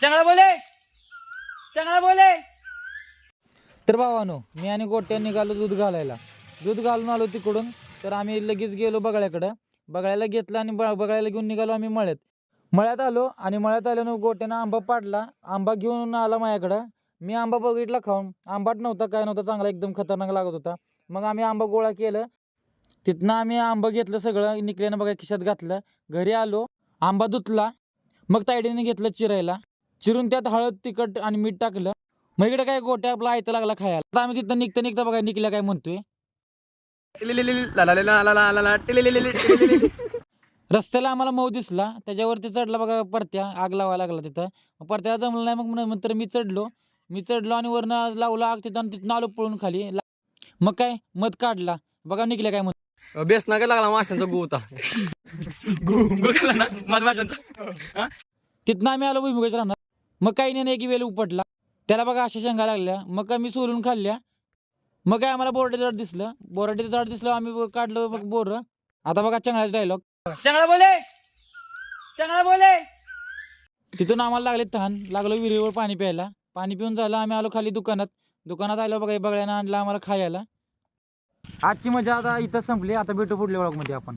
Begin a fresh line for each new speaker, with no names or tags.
चांगला बोले, चांगला बोले. तर भावानो, मी आणि गोट्या निघालो दूध घालायला. दूध घालून आलो तिकडून. तर आम्ही लगेच गेलो बगळ्याकडं. बगळ्याला घेतलं आणि बगळ्याला घेऊन निघालो आम्ही मळ्यात. मळ्यात आलो आणि मळ्यात आल्यानं गोट्यानं आंबा पाडला. आंबा घेऊन आला माझ्याकडं. मी आंबा बघितला खाऊन. आंबाट नव्हता, काय नव्हता, चांगला एकदम खतरनाक लागत होता. मग आम्ही आंबा गोळा केलं. तिथनं आम्ही आंबा घेतलं, सगळं निघल्यानं बघा खिशात घातलं. घरी आलो, आंबा धुतला. मग तायडीने घेतलं चिरायला. चिरून त्यात हळद, तिखट आणि मीठ टाकलं. मग इकडे काय गोट्या आपला आयतं लागला खायला. आता आम्ही तिथं निघता निघता बघा निघल्या काय म्हणतोय. रस्त्याला आम्हाला मऊ दिसला, त्याच्यावरती चढला बघा परत्या, आग लावायला लागला तिथं. परत्याला जमलं नाही, मग नंतर मी चढलो आणि वरनं लावलं आग तिथं आणि तिथनं आलो पळून खाली. मग काय मध काढला बघा निघल्या काय म्हणतो.
बेसना काय लागला माशांचा गु होता.
तिथनं आम्ही आलो भुईमुगाच्या रानात. मग काही नाही की वेल उपटला, त्याला बघा अशा शेंगा लागल्या. मग काय मी सोलून खाल्ल्या. मग काय आम्हाला बोराटीचं झाड दिसलं. बोराटीचं झाड दिसलं, आम्ही काढलं मग बोर. आता बघा चांगलाच डायलॉग, चांगला बोले, चांगला बोले. तिथून आम्हाला लागले तहान, लागलो विहिरीवर पाणी प्यायला. पाणी पिऊन झालं, आम्ही आलो खाली दुकानात आलो बघा, बगळ्यानं आणलं आम्हाला खायला. आजची मजा आता इथं संपली. आता भेटू पुढल्या व्लॉगमध्ये आपण.